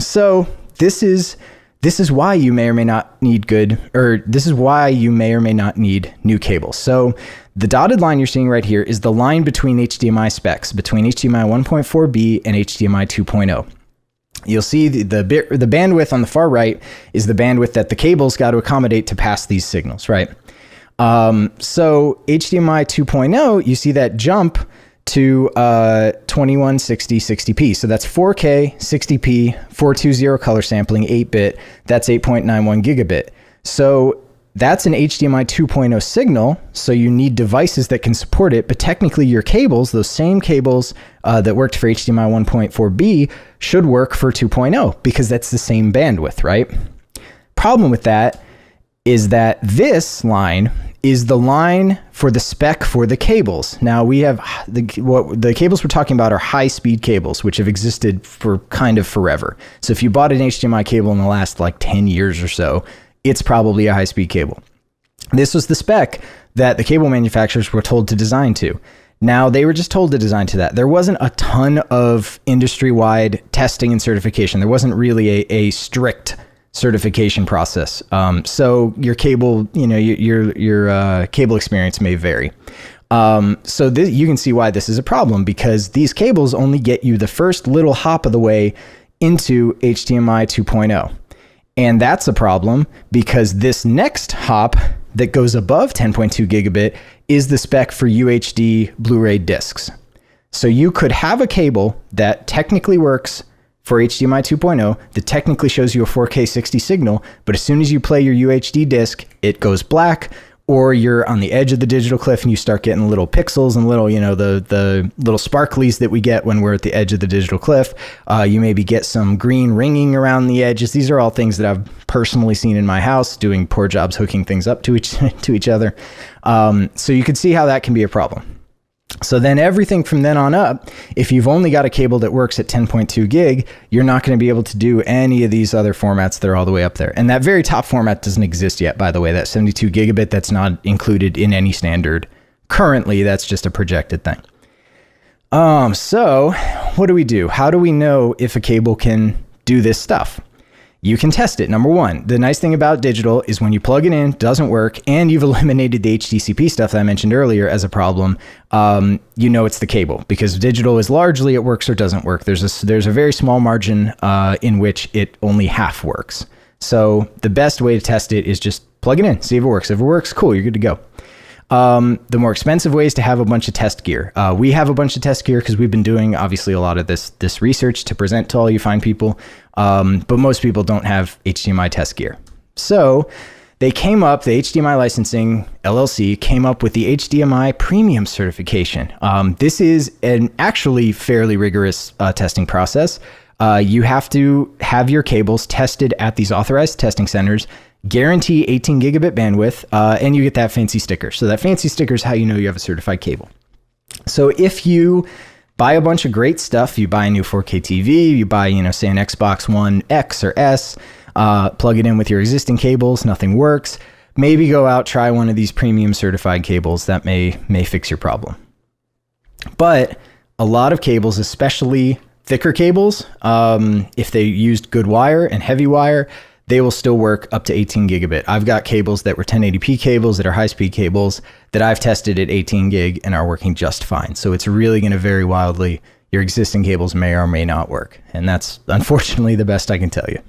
So this is why you may or may not need this is why you may or may not need new cables. So the dotted line you're seeing right here is the line between HDMI specs, between HDMI 1.4b and HDMI 2.0. You'll see the bandwidth on the far right is the bandwidth that the cable's got to accommodate to pass these signals, right? So HDMI 2.0, you see that jump to 2160 60p. So that's 4K 60p 420 color sampling 8-bit. That's 8.91 gigabit. So that's an HDMI 2.0 signal. So you need devices that can support it. But technically your cables, those same cables that worked for HDMI 1.4b should work for 2.0 because that's the same bandwidth, right? Problem with that is that this line is the line for the spec for the cables. Now we have the cables we're talking about are high speed cables, which have existed for kind of forever. So if you bought an HDMI cable in the last like 10 years or so, it's probably a high speed cable. This was the spec that the cable manufacturers were told to design to. Now they were just told to design to that. There wasn't a ton of industry-wide testing and certification. There wasn't really a strict certification process. So your cable, your cable experience may vary. So you can see why this is a problem, because these cables only get you the first little hop of the way into HDMI 2.0. And that's a problem because this next hop that goes above 10.2 gigabit is the spec for UHD Blu-ray discs. So you could have a cable that technically works for HDMI 2.0 that technically shows you a 4K 60 signal, but as soon as you play your UHD disc, it goes black, or you're on the edge of the digital cliff and you start getting little pixels and little, the little sparklies that we get when we're at the edge of the digital cliff. You maybe get some green ringing around the edges. These are all things that I've personally seen in my house, doing poor jobs hooking things up to each other. So you can see how that can be a problem. So then everything from then on up, if you've only got a cable that works at 10.2 gig, you're not going to be able to do any of these other formats that are all the way up there. And that very top format doesn't exist yet, by the way. That 72 gigabit, that's not included in any standard. Currently, that's just a projected thing. So what do we do? How do we know if a cable can do this stuff? You can test it. Number one, the nice thing about digital is when you plug it in, doesn't work, and you've eliminated the HDCP stuff that I mentioned earlier as a problem, it's the cable, because digital is largely it works or doesn't work. There's a very small margin in which it only half works. So the best way to test it is just plug it in, see if it works. If it works, cool, you're good to go. The more expensive way is to have a bunch of test gear. We have a bunch of test gear because we've been doing obviously a lot of this research to present to all you fine people. But most people don't have HDMI test gear. So the HDMI licensing LLC came up with the HDMI premium certification. This is an actually fairly rigorous testing process. You have to have your cables tested at these authorized testing centers, guarantee 18 gigabit bandwidth, and you get that fancy sticker. So that fancy sticker is how you know you have a certified cable. So if you buy a bunch of great stuff, you buy a new 4K TV, you buy, say an Xbox One X or S, plug it in with your existing cables, nothing works, maybe go out, try one of these premium certified cables. That may fix your problem. But a lot of cables, especially thicker cables, if they used good wire and heavy wire, they will still work up to 18 gigabit. I've got cables that were 1080p cables that are high-speed cables that I've tested at 18 gig and are working just fine. So it's really going to vary wildly. Your existing cables may or may not work. And that's unfortunately the best I can tell you.